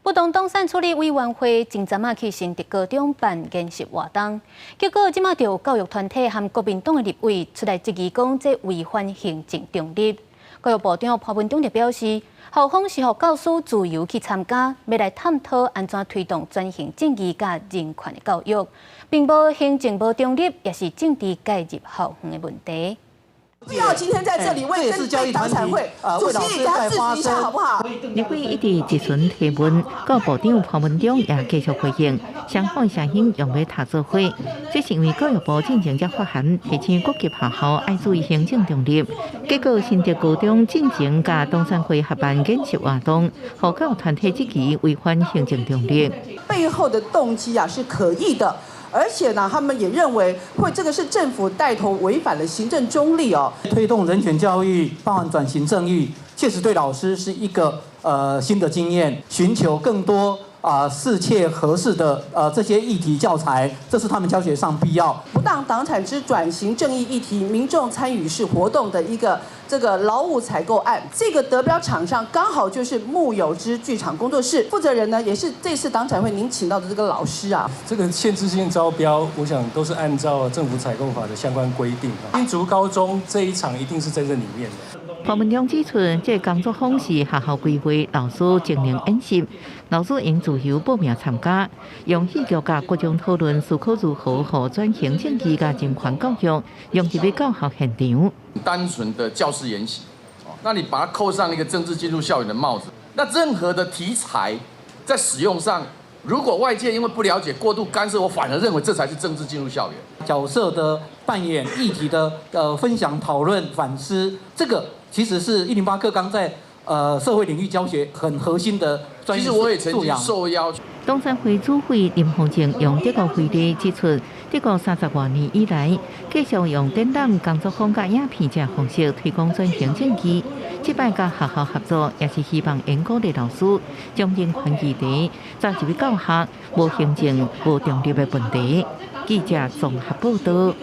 不同党产处理委员会前阵啊去新竹高中办研习活动，结果即马就有教育团体和国民党的立委出来质疑讲，这违反行政中立。教育部长潘文忠就表示，校方是让教师自由去参加，要来探讨安怎推动专行正义甲人权的教育，并无行政无中立，也是政治介入校方的问题。 不要今天在这里为党产会主席给他制止一下好不好？立委一直质询提问，教部长潘文忠也继续回应，相反声音用来读做会，这是因为教育部进行者发函提醒各级学校爱注意行政中立，结果新竹高中进行甲党产会合办研习活动，互教育团体质疑违反行政中立，背后的动机是可疑的。 而且呢，他们也认为这个是政府带头违反了行政中立哦。推动人权教育，包含转型正义，确实对老师是一个新的经验，寻求更多适切合适的这些议题教材，这是他们教学上必要。不当党产之转型正义议题民众参与式活动的一个这个劳务采购案，这个得标厂商刚好就是木有之剧场工作室负责人呢，也是这次党产会您请到的这个老师啊。这个限制性招标，我想都是按照政府采购法的相关规定。新竹高中这一场一定是在这里面的。 潘文忠指出，这工作坊是学校规划老师精灵演习，老师应自由报名参加，用戏剧甲各种讨论思考如何和转型正义甲人权教育融入于教学现场。单纯的教师研习，那你把它扣上一个政治进入校园的帽子，那任何的题材在使用上，如果外界因为不了解过度干涉，我反而认为这才是政治进入校园。角色的扮演、议题的分享、讨论、反思，这个。 其实是108课纲在社会领域教学很核心的专业素养。其实我也曾经受邀。党产会主委林鸿正用这个会例指出，这个30多年以来，继续用展览工作坊甲影片这方式推广转型正义。这摆甲学校合作，也是希望因鼓励老师将人权议题走入教学，无行政、无中立的问题。记者综合报道。